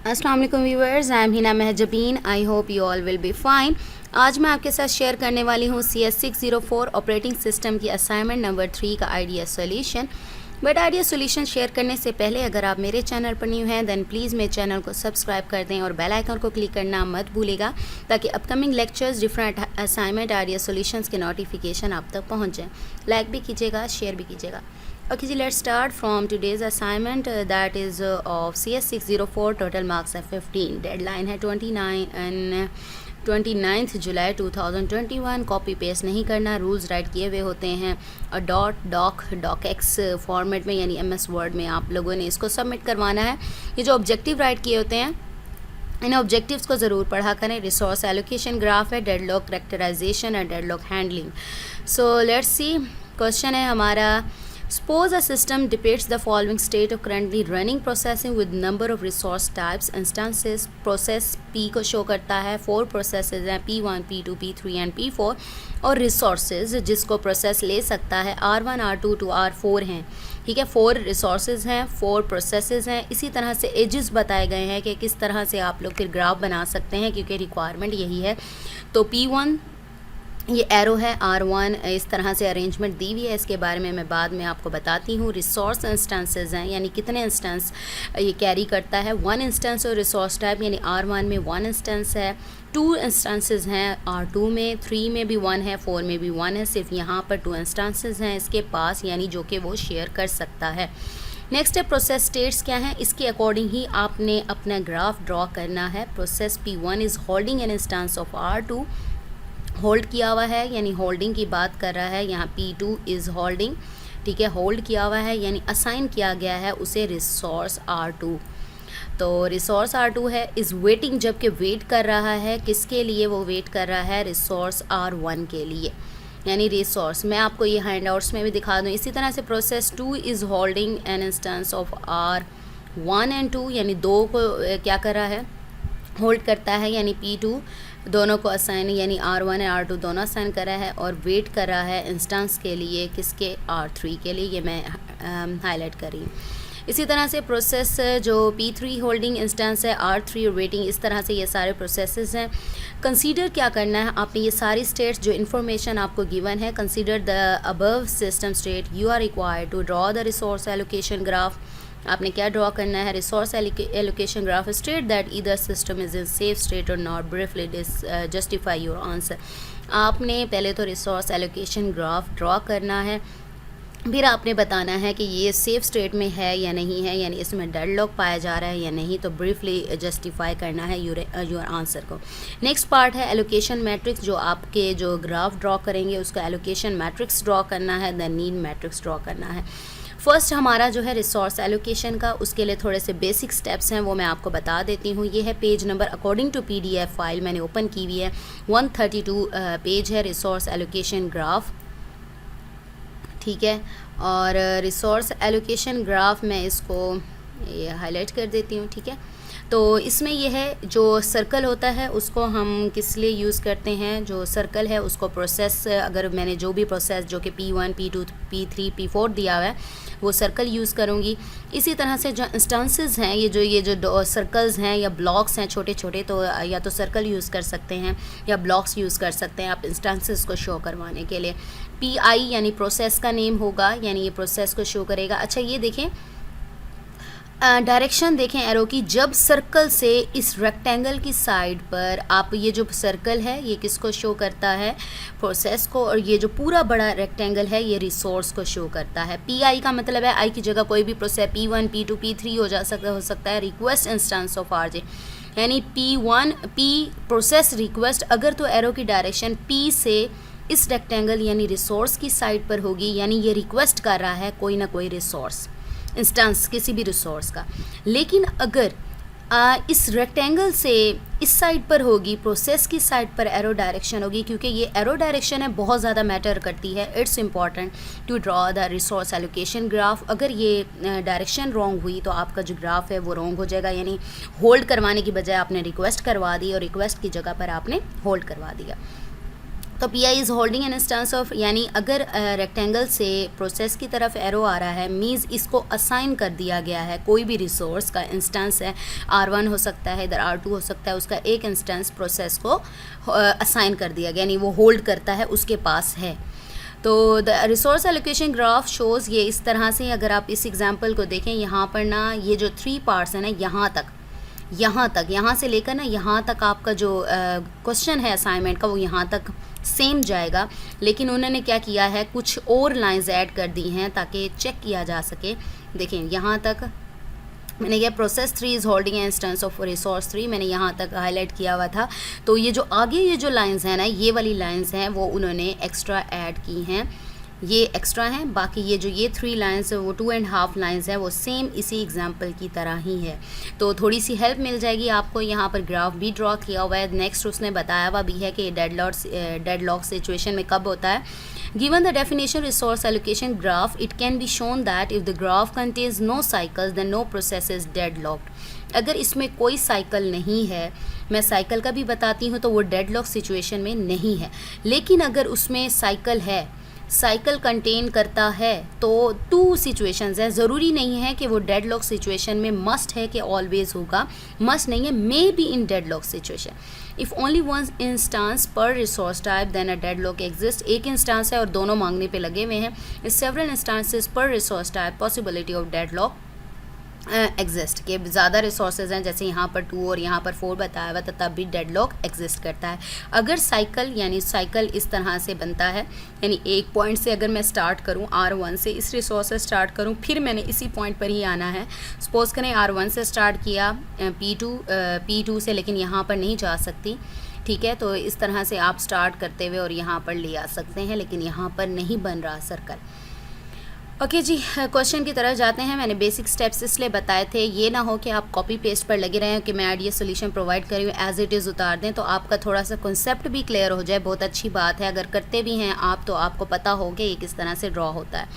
अस्सलाम वालेकुम viewers, I am Hina Mahjabeen. I hope you all will be fine. आज मैं आपके साथ शेयर करने वाली हूँ CS604 ऑपरेटिंग सिस्टम की असाइनमेंट नंबर 3 का idea solution. But idea solution share करने से पहले अगर आप मेरे चैनल पर न्यू हैं देन प्लीज़ मेरे चैनल को सब्सक्राइब कर दें और बेल आइकन को क्लिक करना मत भूलिएगा ताकि upcoming lectures, different assignment, idea solutions के नोटिफिकेशन आप तक पहुँच जाएँ। लाइक भी कीजिएगा, शेयर भी कीजिएगा। Okay ji, let's start from today's assignment that is of CS604. Total marks are 15. Deadline है 29 जुलाई 2021। कॉपी पेस्ट नहीं करना, रूल्स राइट किए हुए होते हैं और डॉक एक्स फॉर्मेट में यानी MS वर्ड में आप लोगों ने इसको सबमिट करवाना है। ये जो ऑब्जेक्टिव राइट किए होते हैं इन ऑब्जेक्टिव्स को ज़रूर पढ़ा करें। रिसोर्स एलोकेशन ग्राफ है, डेडलॉक करेक्टराइजेशन और deadlock handling. So let's see, question है हमारा, suppose a system depicts the following state of currently running processing with number of resource types instances। Process P को show करता है, 4 processes हैं, P1, P2, P3 and P4 और resources जिसको process ले सकता है R1, R2 to R4 हैं। ठीक है, 4 रिसोर्सेज हैं, 4 प्रोसेसेस हैं। इसी तरह से एजेस बताए गए हैं कि किस तरह से आप लोग फिर ग्राफ बना सकते हैं क्योंकि रिक्वायरमेंट यही है। तो P1 ये एरो है, R1 इस तरह से अरेंजमेंट दी हुई है, इसके बारे में मैं बाद में आपको बताती हूँ। रिसोर्स इंस्टेंसेस हैं यानी कितने इंस्टेंस ये कैरी करता है। 1 इंस्टेंस और रिसोर्स टाइप यानी R1 में 1 इंस्टेंस है, 2 इंस्टेंसेस हैं R2 में, 3 में भी 1 है, 4 में भी 1 है। सिर्फ यहाँ पर 2 इंस्टेंसेस हैं इसके पास यानी जो कि वो शेयर कर सकता है। नेक्स्ट है प्रोसेस स्टेट्स क्या हैं, इसके अकॉर्डिंग ही आपने अपना ग्राफ ड्रॉ करना है। Process P1 is holding an instance of R2, hold किया हुआ है यानी होल्डिंग की बात कर रहा है। यहाँ P2 इज़ होल्डिंग, ठीक है, होल्ड किया हुआ है यानी असाइन किया गया है उसे रिसोर्स R2। तो रिसोर्स R2 है, इज़ वेटिंग, जबकि वेट कर रहा है किसके लिए, वो वेट कर रहा है रिसोर्स R1 के लिए यानी रिसोर्स। मैं आपको ये हैंड आउट्स में भी दिखा दूँ। इसी तरह से process 2 is holding an instance of R1 and 2 यानी 2 को क्या कर रहा है, होल्ड करता है यानी P2 दोनों को असाइन यानी R1 और R2 दोनों असाइन कर रहा है और वेट कर रहा है इंस्टेंस के लिए, किसके, R3 के लिए। ये मैं हाईलाइट कर रही हूँ। इसी तरह से प्रोसेस जो P3 होल्डिंग इंस्टेंस है, R3 और वेटिंग, इस तरह से ये सारे प्रोसेसेस हैं। कंसीडर क्या करना है आपने, ये सारी स्टेट्स जो इन्फॉर्मेशन आपको गिवन है, consider the above system state, you are required to draw the resource allocation graph. आपने क्या ड्रॉ करना है, resource allocation graph state that either system is in safe state और not. Briefly justify your answer. आपने पहले तो resource allocation graph draw करना है, फिर आपने बताना है कि ये सेफ स्टेट में है या नहीं है यानी इसमें डेडलॉक पाया जा रहा है या नहीं। तो ब्रीफली जस्टिफाई करना है योर आंसर को। नेक्स्ट पार्ट है एलोकेशन मैट्रिक्स, जो आपके जो ग्राफ ड्रॉ करेंगे उसका एलोकेशन मैट्रिक्स ड्रॉ करना है, देन नीड मैट्रिक्स ड्रॉ करना है। फर्स्ट हमारा जो है रिसोर्स एलोकेशन का, उसके लिए थोड़े से बेसिक स्टेप्स हैं वो मैं आपको बता देती हूँ। ये है page number according to PDF file मैंने ओपन की हुई है, 132 पेज है रिसोर्स एलोकेशन ग्राफ, ठीक है। और रिसोर्स एलोकेशन ग्राफ मैं इसको ये हाईलाइट कर देती हूँ, ठीक है। तो इसमें यह है जो सर्कल होता है उसको हम किस लिए यूज़ करते हैं, जो सर्कल है उसको प्रोसेस, अगर मैंने जो भी प्रोसेस जो कि P1, P2, P3, P4 दिया हुआ है वो सर्कल यूज़ करूँगी। इसी तरह से जो इंस्टेंसेस हैं, ये जो सर्कल्स हैं या ब्लॉक्स हैं छोटे छोटे, तो या तो सर्कल यूज़ कर सकते हैं या ब्लॉक्स यूज़ कर सकते हैं आप इंस्टेंसेस को शो करवाने के लिए। PI यानी प्रोसेस का नेम होगा यानी ये प्रोसेस को शो करेगा। अच्छा ये देखें, डायरेक्शन देखें एरो की, जब सर्कल से इस रेक्टेंगल की साइड पर आप, ये जो सर्कल है ये किसको शो करता है, प्रोसेस को, और ये जो पूरा बड़ा रेक्टेंगल है ये रिसोर्स को शो करता है। PI का मतलब है आई की जगह कोई भी प्रोसेस P1, P2, P3 हो सकता है रिक्वेस्ट इंस्टेंस ऑफ RJ यानी P1 P प्रोसेस रिक्वेस्ट, अगर तो एरो की डायरेक्शन P से इस रेक्टेंगल यानी रिसोर्स की साइड पर होगी यानी ये रिक्वेस्ट कर रहा है कोई ना कोई रिसोर्स इंस्टेंस किसी भी रिसोर्स का। लेकिन अगर इस रेक्टेंगल से इस साइड पर होगी, प्रोसेस की साइड पर एरो डायरेक्शन होगी, क्योंकि ये एरो डायरेक्शन है बहुत ज़्यादा मैटर करती है। It's important to draw the resource allocation graph. अगर ये डायरेक्शन रॉन्ग हुई तो आपका जो ग्राफ है वो रॉन्ग हो जाएगा यानी होल्ड करवाने की बजाय आपने रिक्वेस्ट करवा दी और रिक्वेस्ट की जगह पर आपने होल्ड करवा दिया। तो P I is holding an instance of, यानी अगर रेक्टेंगल से प्रोसेस की तरफ एरो आ रहा है मीन्स इसको असाइन कर दिया गया है, कोई भी रिसोर्स का इंस्टेंस है, R1 हो सकता है, इधर R2 हो सकता है, उसका एक इंस्टेंस प्रोसेस को असाइन कर दिया गया, यानी वो होल्ड करता है, उसके पास है। तो the resource allocation graph shows ये इस तरह से, अगर आप इस एग्जांपल को देखें यहाँ पर ना, ये जो 3 पार्ट्स हैं ना, यहाँ से लेकर ना यहाँ तक आपका जो क्वेश्चन है असाइनमेंट का वो यहाँ तक सेम जाएगा, लेकिन उन्होंने क्या किया है, कुछ और लाइंस ऐड कर दी हैं ताकि चेक किया जा सके। देखें यहाँ तक मैंने यह process 3 is holding A instance of resource 3 मैंने यहाँ तक हाईलाइट किया हुआ था। तो ये जो आगे ये जो लाइंस हैं ना, ये वाली लाइंस हैं वो उन्होंने एक्स्ट्रा ऐड की हैं, ये एक्स्ट्रा हैं। बाकी ये 3 लाइंस है वो 2.5 लाइंस है, वो सेम इसी एग्जांपल की तरह ही है। तो थोड़ी सी हेल्प मिल जाएगी आपको। यहाँ पर ग्राफ भी ड्रॉ किया हुआ है। नेक्स्ट उसने बताया हुआ भी है कि डेडलॉक सिचुएशन में कब होता है। Given the definition resource allocation graph, it can be shown that if the graph contains no cycles, then no process is deadlocked. अगर इसमें कोई साइकिल नहीं है, मैं साइकिल का भी बताती हूँ, तो वो डेडलॉक सिचुएशन में नहीं है। लेकिन अगर उसमें साइकिल है, साइकिल कंटेन करता है, तो 2 सिचुएशंस हैं। ज़रूरी नहीं है कि वो डेडलॉक सिचुएशन में मस्ट है कि ऑलवेज होगा, मस्ट नहीं है, may be in deadlock situation. If only one instance पर रिसोर्स टाइप देन अ डेडलॉक एग्जिस्ट। एक इंस्टांस है और दोनों मांगने पे लगे हुए हैं। इस सेवरल इंस्टांसेस पर resource type possibility of deadlock exist, के ज़्यादा रिसोर्सेज हैं, जैसे यहाँ पर 2 और यहाँ पर 4 बताया हुआ, तो तब भी डेडलॉक एग्जिस्ट करता है। अगर साइकिल इस तरह से बनता है, यानी एक पॉइंट से अगर मैं स्टार्ट करूँ R1 से, इस रिसोर्स से स्टार्ट करूँ, फिर मैंने इसी पॉइंट पर ही आना है। सपोज़ करें R1 से स्टार्ट किया P2 से, लेकिन यहाँ पर नहीं जा सकती, ठीक है। तो इस तरह से आप स्टार्ट करते हुए और यहाँ पर ले आ सकते हैं, लेकिन यहाँ पर नहीं बन रहा सर्कल। ओके जी, क्वेश्चन की तरफ जाते हैं। मैंने बेसिक स्टेप्स इसलिए बताए थे, ये ना हो कि आप कॉपी पेस्ट पर लगे रहें कि मैं आइडिया सोल्यूशन प्रोवाइड करी हूँ, एज इट इज़ उतार दें, तो आपका थोड़ा सा कॉन्सेप्ट भी क्लियर हो जाए। बहुत अच्छी बात है, अगर करते भी हैं आप तो आपको पता हो कि ये किस तरह से ड्रॉ होता है।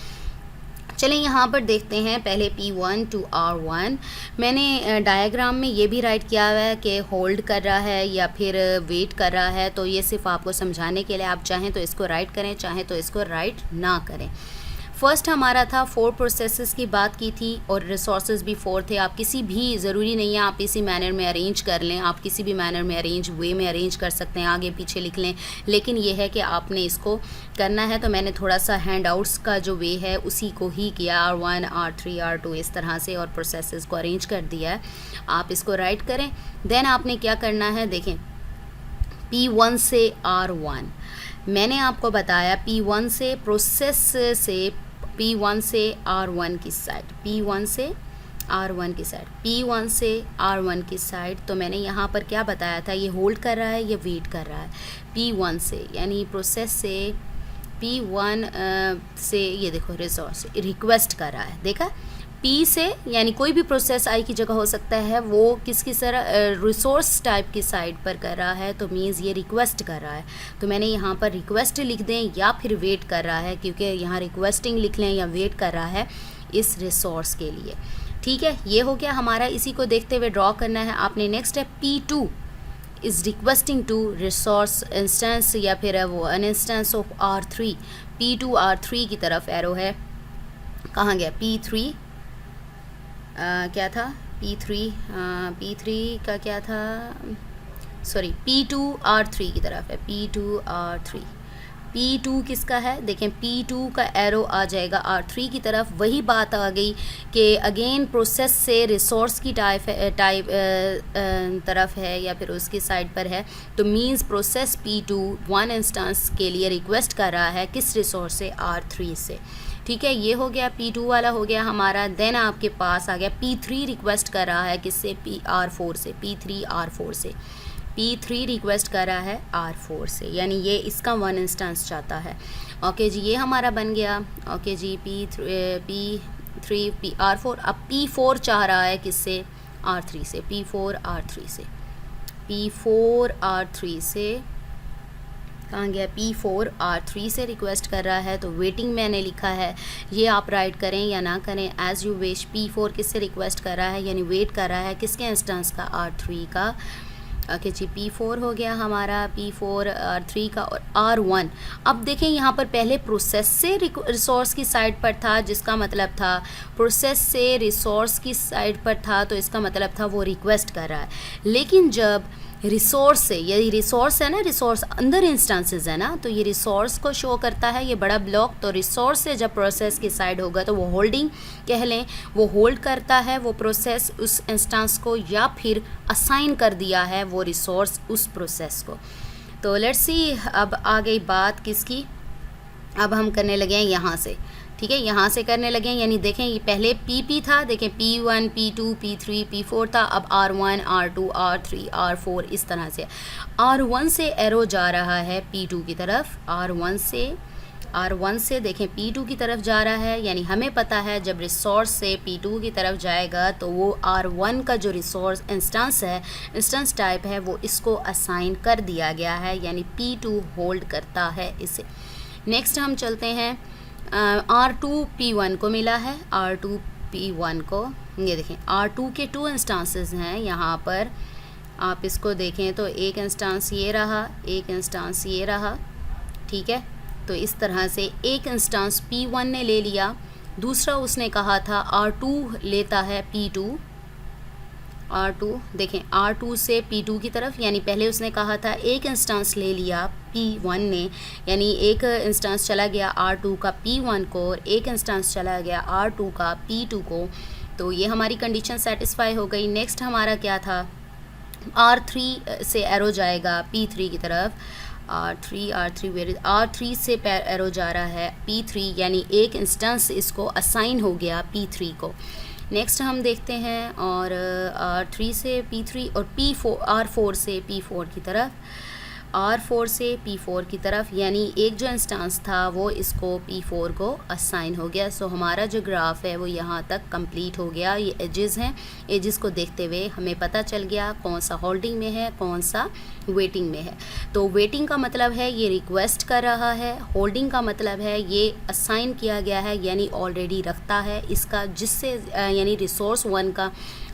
चलें यहाँ पर देखते हैं पहले P1 to R1। मैंने डायग्राम में ये भी राइट किया हुआ है कि होल्ड कर रहा है या फिर वेट कर रहा है, तो ये सिर्फ आपको समझाने के लिए, आप चाहें तो इसको राइट करें, चाहें तो इसको राइट ना करें। फर्स्ट हमारा था 4 प्रोसेसेस की बात की थी और रिसोर्सेज भी 4 थे। आप किसी भी, ज़रूरी नहीं है आप इसी मैनर में अरेंज कर लें, आप किसी भी मैनर में वे में अरेंज कर सकते हैं, आगे पीछे लिख लें, लेकिन ये है कि आपने इसको करना है। तो मैंने थोड़ा सा हैंड आउट्स का जो वे है उसी को ही किया, R1 R3 R2 इस तरह से, और प्रोसेसेस को अरेंज कर दिया है। आप इसको राइट करें। देन आपने क्या करना है, देखें P1 से R1 मैंने आपको बताया, P1 से प्रोसेस से P1 से R1 की साइड, P1 से R1 की साइड, P1 से R1 की साइड। तो मैंने यहाँ पर क्या बताया था, ये होल्ड कर रहा है, ये वेट कर रहा है। P1 से यानी प्रोसेस से, P1 से ये देखो रिसोर्स रिक्वेस्ट कर रहा है, देखा। P से यानी कोई भी प्रोसेस आई की जगह हो सकता है, वो किसकी तरह रिसोर्स टाइप की साइड पर कर रहा है, तो मीन्स ये रिक्वेस्ट कर रहा है। तो मैंने यहाँ पर रिक्वेस्ट लिख दें या फिर वेट कर रहा है, क्योंकि यहाँ रिक्वेस्टिंग लिख लें या वेट कर रहा है इस रिसोर्स के लिए, ठीक है। ये हो गया हमारा, इसी को देखते हुए ड्रॉ करना है आपने। नेक्स्ट है P2 is requesting to resource instance या फिर वो an instance of R3। P2 R3 की तरफ एरो है, कहाँ गया P3 क्या था, P3 का क्या था, सॉरी P2 R3 की तरफ है, P2 R3। P2 किसका है, देखें P2 का एरो आ जाएगा R3 की तरफ। वही बात आ गई कि अगेन प्रोसेस से रिसोर्स की टाइप तरफ है या फिर उसकी साइड पर है, तो मींस प्रोसेस P2 1 इंस्टेंस के लिए रिक्वेस्ट कर रहा है किस रिसोर्स से, R3 से, ठीक है। ये हो गया, P2 वाला हो गया हमारा। देन आपके पास आ गया P3 रिक्वेस्ट कर रहा है किससे, R4 से, P3 R4 से, P3 रिक्वेस्ट कर रहा है R4 से, यानी ये इसका 1 इंस्टेंस चाहता है। ओके जी, ये हमारा बन गया। ओके जी, P3 R4। अब P4 चाह रहा है किससे, R3 से, P4 R3 से, P4 R3 से, कहाँ गया, P4 R3 से रिक्वेस्ट कर रहा है। तो वेटिंग मैंने लिखा है, ये आप राइट करें या ना करें एज यू विश। P4 किससे रिक्वेस्ट कर रहा है, यानी वेट कर रहा है किसके इंस्टेंस का, R3 का। ओके जी, P4 हो गया हमारा, P4 R3 का और R1। अब देखें यहाँ पर पहले प्रोसेस से रिसोर्स की साइड पर था, जिसका मतलब था प्रोसेस से रिसोर्स की साइड पर था, तो इसका मतलब था वो रिक्वेस्ट कर रहा है। लेकिन जब रिसोर्स से, यदि रिसोर्स है ना, रिसोर्स अंदर इंस्टेंसेस है ना, तो ये रिसोर्स को शो करता है ये बड़ा ब्लॉक। तो रिसोर्स से जब प्रोसेस की साइड होगा तो वो होल्डिंग कह लें, वो होल्ड करता है वो प्रोसेस उस इंस्टेंस को, या फिर असाइन कर दिया है वो रिसोर्स उस प्रोसेस को। तो लेट्स सी, अब आ गई बात किसकी, अब हम करने लगे हैं यहाँ से, ठीक है, यहाँ से करने लगे हैं। यानी देखें ये पहले PP था, देखें P1 P2 P3 P4 था, अब R1 R2 R3 R4 इस तरह से। R1 से एरो जा रहा है P2 की तरफ, R1 से देखें P2 की तरफ जा रहा है। यानी हमें पता है जब रिसोर्स से P2 की तरफ जाएगा तो वो R1 का जो रिसोर्स इंस्टेंस है, इंस्टेंस टाइप है, वो इसको असाइन कर दिया गया है, यानी P2 होल्ड करता है इसे। नेक्स्ट हम चलते हैं, R2 P1 को मिला है, R2 P1 को, ये देखें R2 के 2 इंस्टांसेस हैं यहाँ पर, आप इसको देखें तो एक इंस्टांस ये रहा, एक इंस्टांस ये रहा, ठीक है। तो इस तरह से एक इंस्टांस P1 ने ले लिया, दूसरा उसने कहा था R2 लेता है P2, R2 देखें R2 से P2 की तरफ, यानी पहले उसने कहा था एक इंस्टेंस ले लिया P1 ने, यानी एक इंस्टेंस चला गया R2 का P1 को और एक इंस्टेंस चला गया R2 का P2 को। तो ये हमारी कंडीशन सेटिस्फाई हो गई। नेक्स्ट हमारा क्या था, R3 से एरो जाएगा P3 की तरफ, R3 से एरो जा रहा है P3, यानी एक इंस्टेंस इसको असाइन हो गया P3 को। नेक्स्ट हम देखते हैं, और R3 से P3 और R4 से P4 की तरफ, R4 से P4 की तरफ, यानी एक जो इंस्टेंस था वो इसको P4 को असाइन हो गया। सो हमारा जो ग्राफ है वो यहाँ तक कंप्लीट हो गया। ये एजेस हैं, एजेस को देखते हुए हमें पता चल गया कौन सा होल्डिंग में है, कौन सा वेटिंग में है। तो वेटिंग का मतलब है ये रिक्वेस्ट कर रहा है, होल्डिंग का मतलब है ये असाइन किया गया है, यानी ऑलरेडी रखता है इसका, जिससे यानी रिसोर्स 1 का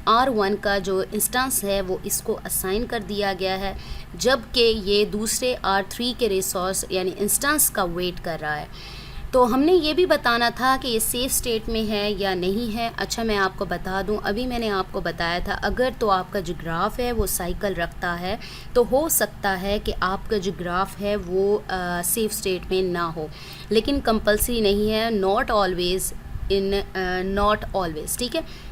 R1 का जो इंस्टेंस है वो इसको असाइन कर दिया गया है, जबकि ये दूसरे R3 के रिसोर्स यानी इंस्टेंस का वेट कर रहा है। तो हमने ये भी बताना था कि ये सेफ़ स्टेट में है या नहीं है। अच्छा, मैं आपको बता दूं, अभी मैंने आपको बताया था अगर तो आपका जो ग्राफ है वो साइकिल रखता है तो हो सकता है कि आपका जो ग्राफ है वो सेफ़ स्टेट में ना हो, लेकिन कंपल्सरी नहीं है, नॉट ऑलवेज़, ठीक है।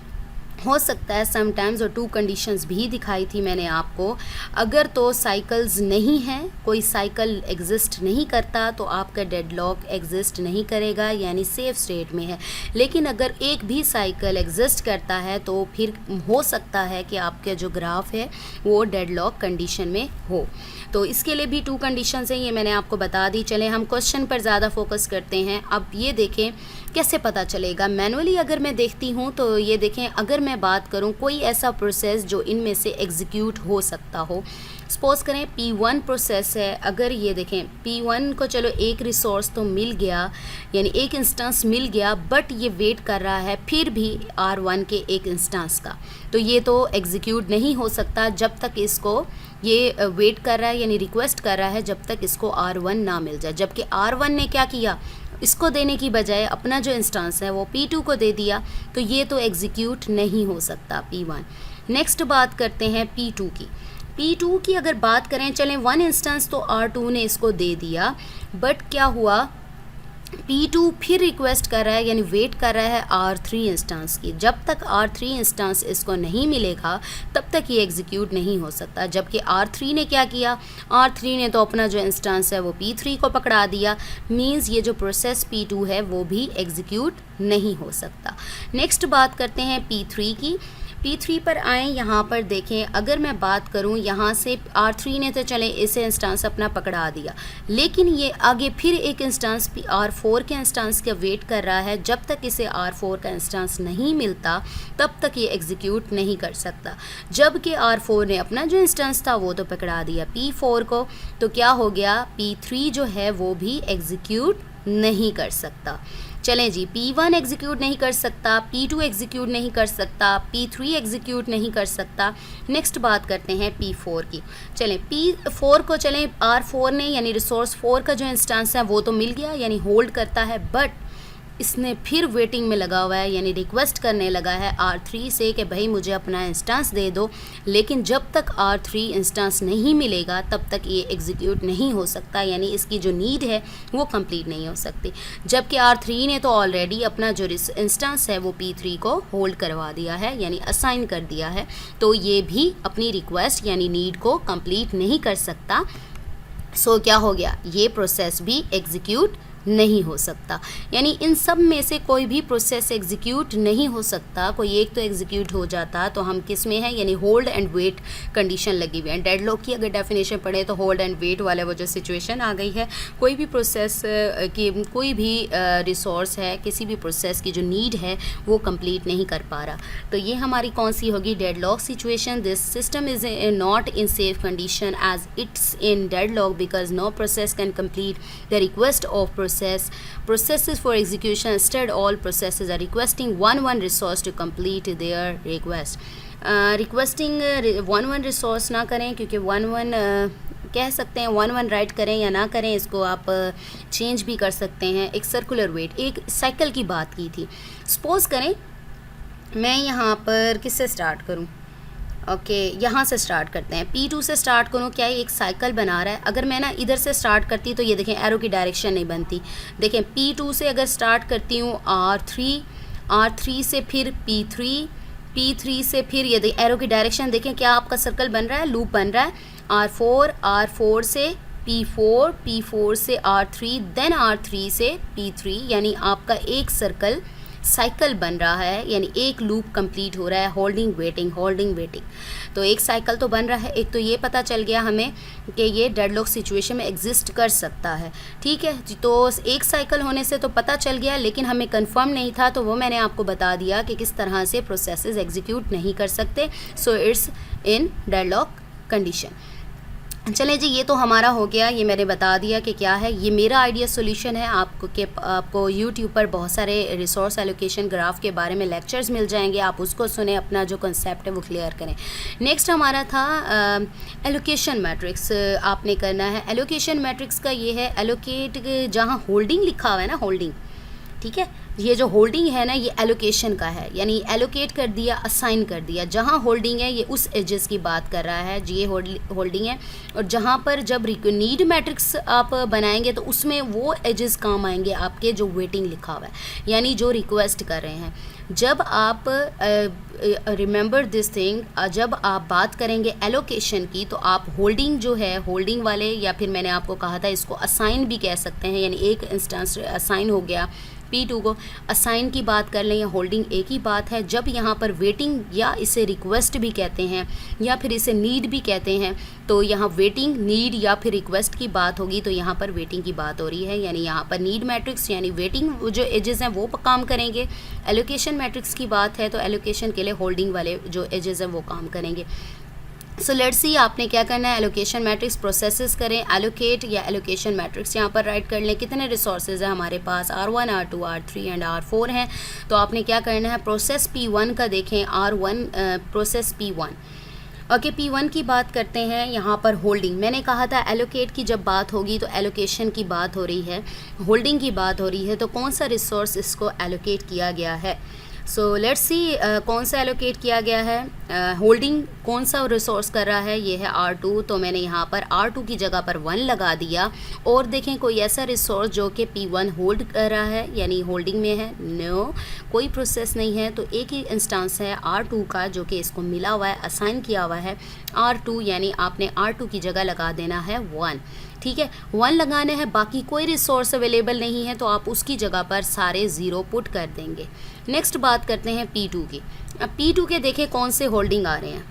हो सकता है समटाइम्स, और 2 कंडीशंस भी दिखाई थी मैंने आपको। अगर तो साइकिल्स नहीं हैं, कोई साइकिल एग्जिस्ट नहीं करता, तो आपका डेडलॉक एग्जिस्ट नहीं करेगा, यानी सेफ स्टेट में है। लेकिन अगर एक भी साइकिल एग्जिस्ट करता है तो फिर हो सकता है कि आपका जो ग्राफ है वो डेडलॉक कंडीशन में हो। तो इसके लिए भी 2 कंडीशंस हैं, ये मैंने आपको बता दी। चलें हम क्वेश्चन पर ज़्यादा फोकस करते हैं। अब ये देखें कैसे पता चलेगा। मैनुअली अगर मैं देखती हूँ तो ये देखें, अगर मैं बात करूँ कोई ऐसा प्रोसेस जो इनमें से एग्जीक्यूट हो सकता हो, सपोज़ करें P1 प्रोसेस है, अगर ये देखें P1 को चलो एक रिसोर्स तो मिल गया, यानी एक इंस्टेंस मिल गया, बट ये वेट कर रहा है फिर भी R1 के एक इंस्टेंस का, तो ये तो एग्जीक्यूट नहीं हो सकता जब तक इसको ये वेट कर रहा है, यानी रिक्वेस्ट कर रहा है जब तक इसको R1 ना मिल जाए। जबकि R1 ने क्या किया, इसको देने की बजाय अपना जो इंस्टेंस है वो P2 को दे दिया, तो ये तो एग्जीक्यूट नहीं हो सकता P1। नेक्स्ट बात करते हैं P2 की। P2 की अगर बात करें, चलें 1 इंस्टेंस तो R2 ने इसको दे दिया, बट क्या हुआ, P2 फिर रिक्वेस्ट कर रहा है, यानी वेट कर रहा है R3 इंस्टेंस की। जब तक R3 इंस्टेंस इसको नहीं मिलेगा तब तक ये एग्जीक्यूट नहीं हो सकता। जबकि R3 ने क्या किया, R3 ने तो अपना जो इंस्टेंस है वो P3 को पकड़ा दिया, मींस ये जो प्रोसेस P2 है वो भी एग्जीक्यूट नहीं हो सकता। नेक्स्ट बात करते हैं P3 की। P3 पर आएँ, यहाँ पर देखें, अगर मैं बात करूँ यहाँ से R3 ने तो चले इसे इंस्टेंस अपना पकड़ा दिया, लेकिन ये आगे फिर एक इंस्टेंस R4 के इंस्टेंस का वेट कर रहा है। जब तक इसे R4 का इंस्टेंस नहीं मिलता तब तक ये एग्जीक्यूट नहीं कर सकता। जबकि R4 ने अपना जो इंस्टेंस था वो तो पकड़ा दिया P4 को, तो क्या हो गया, P3 जो है वो भी एग्जीक्यूट नहीं कर सकता। चलें जी, P1 एग्जीक्यूट नहीं कर सकता, P2 एग्जीक्यूट नहीं कर सकता, P3 एग्जीक्यूट नहीं कर सकता। नेक्स्ट बात करते हैं P4 की। चलें P4 को चलें, R4 ने यानी रिसोर्स 4 का जो इंस्टेंस है वो तो मिल गया यानी होल्ड करता है, बट इसने फिर वेटिंग में लगा हुआ है यानी रिक्वेस्ट करने लगा है R3 से कि भाई मुझे अपना इंस्टेंस दे दो, लेकिन जब तक R3 इंस्टेंस नहीं मिलेगा तब तक ये एग्जीक्यूट नहीं हो सकता, यानी इसकी जो नीड है वो कंप्लीट नहीं हो सकती। जबकि R3 ने तो ऑलरेडी अपना जो इंस्टेंस है वो P3 को होल्ड करवा दिया है यानी असाइन कर दिया है, तो ये भी अपनी रिक्वेस्ट यानी नीड को कंप्लीट नहीं कर सकता। सो क्या हो गया, ये प्रोसेस भी एग्जीक्यूट नहीं हो सकता। यानी इन सब में से कोई भी प्रोसेस एग्जीक्यूट नहीं हो सकता, कोई एक तो एग्जीक्यूट हो जाता तो हम किस में है, यानी होल्ड एंड वेट कंडीशन लगी हुई है। डेडलॉक की अगर डेफिनेशन पढ़े तो होल्ड एंड वेट वाला वो जो सिचुएशन आ गई है, कोई भी प्रोसेस की कोई भी रिसोर्स है, किसी भी प्रोसेस की जो नीड है वो कंप्लीट नहीं कर पा रहा, तो ये हमारी कौन सी होगी, deadlock situation. This system is not in safe condition as it's in deadlock because no process can complete the request of processes for execution. Instead, all processes are requesting one resource to complete their request. Requesting one resource ना करें, क्योंकि one कह सकते हैं, one right करें या ना करें, इसको आप चेंज भी कर सकते हैं। एक सर्कुलर वेट, एक साइकिल की बात की थी। सपोज करें मैं यहाँ पर किससे स्टार्ट करूँ, ओके यहाँ से स्टार्ट करते हैं, P2 से स्टार्ट करूँ, क्या एक साइकिल बना रहा है। अगर मैं ना इधर से स्टार्ट करती तो ये देखें एरो की डायरेक्शन नहीं बनती। देखें P2 से अगर स्टार्ट करती हूँ R3 से फिर P3 से फिर ये देखें एरो की डायरेक्शन, देखें क्या आपका सर्कल बन रहा है, लूप बन रहा है। R4 से P4 से R3, देन R3 से P3, यानी आपका एक सर्कल साइकिल बन रहा है, यानी एक लूप कंप्लीट हो रहा है। होल्डिंग वेटिंग, तो एक साइकिल तो बन रहा है। एक तो ये पता चल गया हमें कि ये डेडलॉक सिचुएशन में एग्जिस्ट कर सकता है, ठीक है। तो एक साइकिल होने से तो पता चल गया, लेकिन हमें कंफर्म नहीं था, तो वो मैंने आपको बता दिया कि किस तरह से प्रोसेसेस एग्जीक्यूट नहीं कर सकते। So it's in deadlock condition. चलें जी, ये तो हमारा हो गया, ये मैंने बता दिया कि क्या है। ये मेरा आइडिया सॉल्यूशन है। आपको यूट्यूब पर बहुत सारे रिसोर्स एलोकेशन ग्राफ के बारे में लेक्चर्स मिल जाएंगे, आप उसको सुने, अपना जो कंसेप्ट है वो क्लियर करें। नेक्स्ट हमारा था एलोकेशन मैट्रिक्स आपने करना है। एलोकेशन मैट्रिक्स का ये है एलोकेट, जहाँ होल्डिंग लिखा हुआ है ना, होल्डिंग, ठीक है, ये जो होल्डिंग है ना ये एलोकेशन का है, यानी एलोकेट कर दिया, असाइन कर दिया। जहाँ होल्डिंग है ये उस एजेस की बात कर रहा है जी, ये होल्डिंग है। और जहाँ पर जब नीड मैट्रिक्स आप बनाएंगे तो उसमें वो एजेस काम आएंगे आपके जो वेटिंग लिखा हुआ है, यानी जो रिक्वेस्ट कर रहे हैं। जब आप रिमेंबर दिस थिंग, जब आप बात करेंगे एलोकेशन की तो आप होल्डिंग जो है, होल्डिंग वाले, या फिर मैंने आपको कहा था इसको असाइन भी कह सकते हैं, यानी एक इंस्टेंस असाइन हो गया P2 को, असाइन की बात कर लें या होल्डिंग एक ही बात है। जब यहाँ पर वेटिंग, या इसे रिक्वेस्ट भी कहते हैं या फिर इसे नीड भी कहते हैं, तो यहाँ वेटिंग, नीड या फिर रिक्वेस्ट की बात होगी, तो यहाँ पर वेटिंग की बात हो रही है, यानी यहाँ पर नीड मैट्रिक्स यानी वेटिंग जो एजेस हैं वो काम करेंगे। एलोकेशन मैट्रिक्स की बात है तो एलोकेशन के लिए होल्डिंग वाले जो एजेस हैं वो काम करेंगे। सो लेट्स सी आपने क्या करना है, एलोकेशन मैट्रिक्स प्रोसेसेस करें, एलोकेट या एलोकेशन मैट्रिक्स यहाँ पर राइट कर लें। कितने रिसोर्सेज हैं हमारे पास, R1 R2 R3 and R4 हैं। तो आपने क्या करना है, प्रोसेस P1 का देखें, R1 process P1, okay P1 की बात करते हैं। यहाँ पर होल्डिंग, मैंने कहा था एलोकेट की जब बात होगी तो एलोकेशन की बात हो रही है, होल्डिंग की बात हो रही है, तो कौन सा रिसोर्स इसको एलोकेट किया गया है। सो लेट्स सी कौन सा एलोकेट किया गया है। होल्डिंग कौन सा रिसोर्स कर रहा है, ये है R2, तो मैंने यहाँ पर R2 की जगह पर 1 लगा दिया। और देखें कोई ऐसा रिसोर्स जो कि P1 होल्ड कर रहा है यानी होल्डिंग में है, नो, कोई प्रोसेस नहीं है। तो एक ही इंस्टेंस है R2 का जो कि इसको मिला हुआ है, असाइन किया हुआ है R2, यानी आपने R2 की जगह लगा देना है 1, ठीक है, 1 लगाना है। बाकी कोई रिसोर्स अवेलेबल नहीं है तो आप उसकी जगह पर सारे 0 पुट कर देंगे। नेक्स्ट बात करते हैं P2 की। अब P2 के देखें कौन से होल्डिंग आ रहे हैं।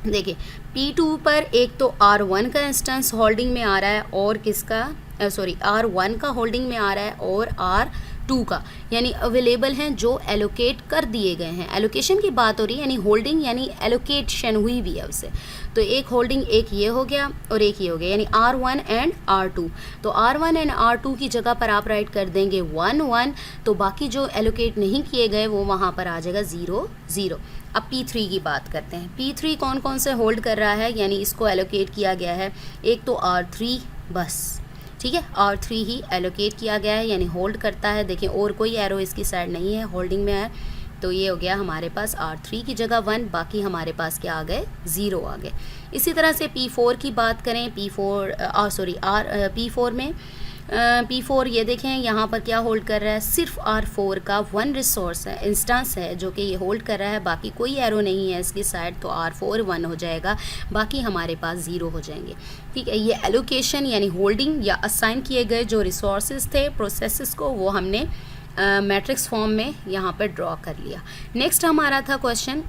देखिए P2 पर एक तो R1 का इंस्टेंस होल्डिंग में आ रहा है, और किसका, R1 का होल्डिंग में आ रहा है, और 2 का, यानी अवेलेबल हैं जो एलोकेट कर दिए गए हैं। एलोकेशन की बात हो रही है, यानी होल्डिंग यानी एलोकेशन हुई भी है उससे। तो एक होल्डिंग, एक ये हो गया और एक ये हो गया, यानी R1 एंड R2। तो R1 एंड R2 की जगह पर आप राइट कर देंगे 1 1, तो बाकी जो एलोकेट नहीं किए गए वो वहाँ पर आ जाएगा 0 0। अब P3 की बात करते हैं। P3 कौन कौन से होल्ड कर रहा है, यानी इसको एलोकेट किया गया है। एक तो R3 बस, ठीक है, R3 ही एलोकेट किया गया है यानी होल्ड करता है। देखिए और कोई एरो इसकी साइड नहीं है, होल्डिंग में है। तो ये हो गया हमारे पास R3 की जगह 1, बाकी हमारे पास क्या आ गए, 0 आ गए। इसी तरह से P4 की बात करें, P4 में P4 ये देखें यहाँ पर क्या होल्ड कर रहा है, सिर्फ R4 का 1 रिसोर्स है, इंस्टेंस है जो कि ये होल्ड कर रहा है, बाकी कोई एरो नहीं है इसकी साइड। तो R4 1 हो जाएगा, बाकी हमारे पास 0 हो जाएंगे। ठीक है, ये एलोकेशन यानी होल्डिंग या असाइन किए गए जो रिसोर्सेज थे प्रोसेसेस को, वो हमने मैट्रिक्स फॉर्म में यहाँ पर ड्रॉ कर लिया। नेक्स्ट हमारा था question,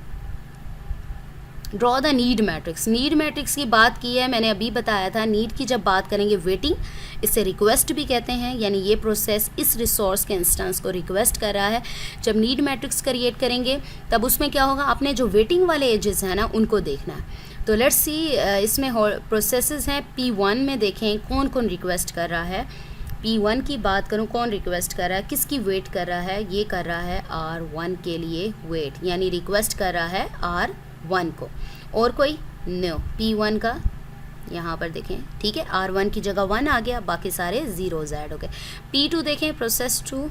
draw the need matrix. Need matrix की बात की है, मैंने अभी बताया था। नीड की जब बात करेंगे, वेटिंग, इसे रिक्वेस्ट भी कहते हैं, यानी ये प्रोसेस इस रिसोर्स के इंस्टेंस को रिक्वेस्ट कर रहा है। जब नीड मैट्रिक्स क्रिएट करेंगे तब उसमें क्या होगा, आपने जो वेटिंग वाले एजेस हैं ना उनको देखना है। तो लेट्स सी, इसमें प्रोसेसेस हैं। P1 में देखें कौन कौन रिक्वेस्ट कर रहा है। P1 की बात करूं, कौन रिक्वेस्ट कर रहा है, किसकी वेट कर रहा है, ये कर रहा है R1 के लिए वेट, यानी रिक्वेस्ट कर रहा है R1 को। और कोई नो, P1 का यहाँ पर देखें, ठीक है, R1 की जगह 1 आ गया, बाकी सारे जीरोज ऐड हो गए। P2 देखें, प्रोसेस 2,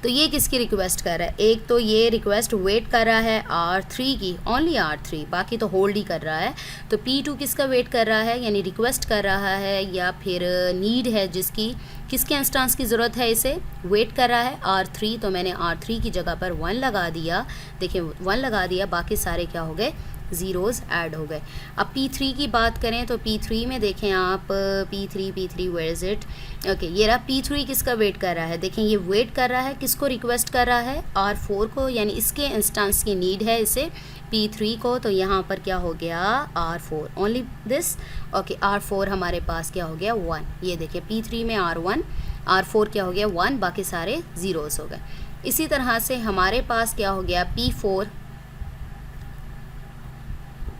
तो ये किसकी रिक्वेस्ट कर रहा है, एक तो ये रिक्वेस्ट वेट कर रहा है R3 की, ओनली R3, बाकी तो होल्ड ही कर रहा है। तो P2 किसका वेट कर रहा है, यानी रिक्वेस्ट कर रहा है या फिर नीड है जिसकी, किसके इंस्टेंस की ज़रूरत है, इसे वेट कर रहा है R3। तो मैंने R3 की जगह पर 1 लगा दिया, देखिए 1 लगा दिया, बाकी सारे क्या हो गए, ज़ीरोज़ ऐड हो गए। अब P3 की बात करें तो P3 में देखें आप, P3 where is it, okay, ये रहा। P3 किसका वेट कर रहा है, देखें ये वेट कर रहा है, किसको रिक्वेस्ट कर रहा है, R4 को, यानी इसके इंस्टेंस की नीड है इसे P3 को। तो यहाँ पर क्या हो गया, R4, only this, okay, R4 हमारे पास क्या हो गया, 1। ये देखिए P3 में R1, R4 क्या हो गया, 1, बाकी सारे ज़ीरोज़ हो गए। इसी तरह से हमारे पास क्या हो गया, P4,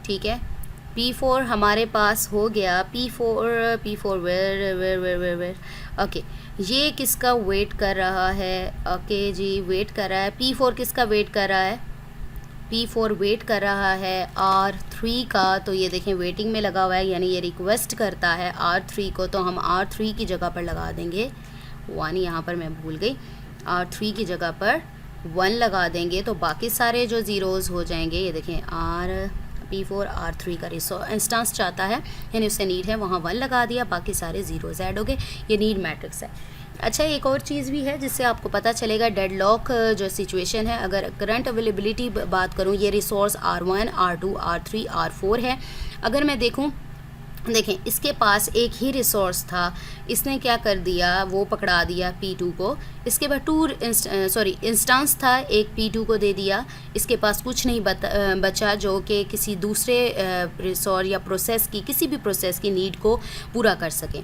ठीक है, P4 हमारे पास हो गया, P4 वेर, ओके, ये किसका वेट कर रहा है, ओके जी, वेट कर रहा है, P4 किसका वेट कर रहा है, P4 वेट कर रहा है R3 का। तो ये देखें वेटिंग में लगा हुआ है, यानी ये रिक्वेस्ट करता है R3 को। तो हम R3 की जगह पर लगा देंगे 1, यहाँ पर मैं भूल गई, R3 की जगह पर 1 लगा देंगे, तो बाकी सारे जो ज़ीरोज़ हो जाएंगे। ये देखें P4 R3 का इंस्टेंस चाहता है, यानी उससे नीड है, वहाँ 1 लगा दिया, बाकी सारे ज़ीरोज़ ऐड हो गए। ये नीड मैट्रिक्स है। अच्छा, एक और चीज़ भी है जिससे आपको पता चलेगा डेडलॉक जो सिचुएशन है। अगर करंट अवेलेबिलिटी बात करूँ, ये resource R1 R2 R3 R4 है। अगर मैं देखूँ, देखें इसके पास एक ही रिसोर्स था, इसने क्या कर दिया, वो पकड़ा दिया P2 को। इसके बाद इंस्टेंस था, एक P2 को दे दिया, इसके पास कुछ नहीं बचा जो कि किसी दूसरे रिसोर्स या प्रोसेस की, किसी भी प्रोसेस की नीड को पूरा कर सके।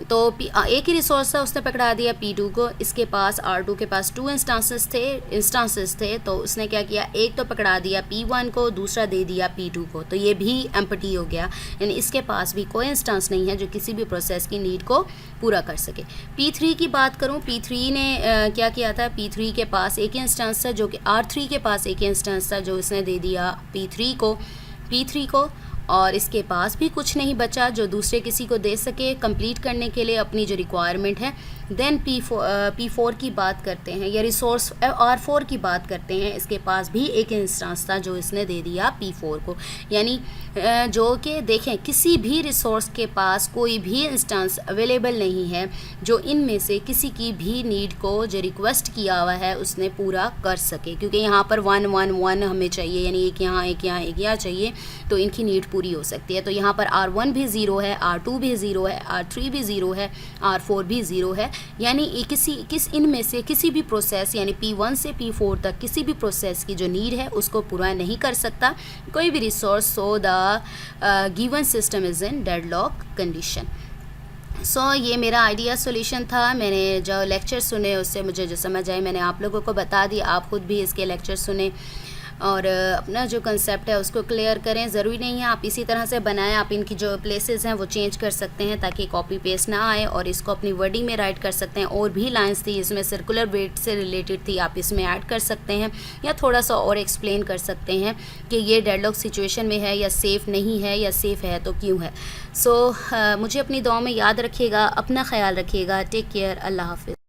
तो एक ही रिसोर्स था, उसने पकड़ा दिया P2 को। इसके पास R2 के पास 2 इंस्टांसेस थे, तो उसने क्या किया, एक तो पकड़ा दिया P1 को, दूसरा दे दिया P2 को। तो ये भी एम्प्टी हो गया, यानी इसके पास भी कोई इंस्टेंस नहीं है जो किसी भी प्रोसेस की नीड को पूरा कर सके। P3 की बात करूं, P3 ने क्या किया था, P3 के पास एक ही इंस्टेंस था जो कि R3 के पास एक ही इंस्टेंस था जो इसने दे दिया P3 को, और इसके पास भी कुछ नहीं बचा जो दूसरे किसी को दे सके कंप्लीट करने के लिए अपनी जो रिक्वायरमेंट है। देन P4 की बात करते हैं, या रिसोर्स R4 की बात करते हैं। इसके पास भी एक इंस्टेंस था जो इसने दे दिया P4 को, यानी जो कि देखें किसी भी रिसोर्स के पास कोई भी इंस्टेंस अवेलेबल नहीं है जो इनमें से किसी की भी नीड को जो रिक्वेस्ट किया हुआ है उसने पूरा कर सके, क्योंकि यहाँ पर 1 1 1 हमें चाहिए, यानी एक यहाँ एक यहाँ चाहिए, तो इनकी नीड पूरी हो सकती है। तो यहाँ पर R1 भी 0 है, R2 भी 0 है, R3 भी 0 है, R4 भी 0 है, यानी इनमें से किसी भी प्रोसेस, यानी P1 से P4 तक किसी भी प्रोसेस की जो नीड है उसको पूरा नहीं कर सकता कोई भी resource. So the given system is in deadlock condition. ये मेरा आइडिया सॉल्यूशन था। मैंने जो लेक्चर सुने उससे मुझे जो समझ आई मैंने आप लोगों को बता दी। आप ख़ुद भी इसके लेक्चर सुने और अपना जो कंसेप्ट है उसको क्लियर करें। ज़रूरी नहीं है आप इसी तरह से बनाएं, आप इनकी जो प्लेसेस हैं वो चेंज कर सकते हैं ताकि कॉपी पेस्ट ना आए, और इसको अपनी वर्डिंग में राइट कर सकते हैं। और भी लाइंस थी इसमें सर्कुलर वेट से रिलेटेड थी, आप इसमें ऐड कर सकते हैं या थोड़ा सा और एक्सप्लेन कर सकते हैं कि ये डेडलॉक सिचुएशन में है या सेफ़ नहीं है, या सेफ़ है तो क्यों है। मुझे अपनी दुआ में याद रखिएगा, अपना ख्याल रखिएगा। टेक केयर, अल्लाह हाफ़िज़।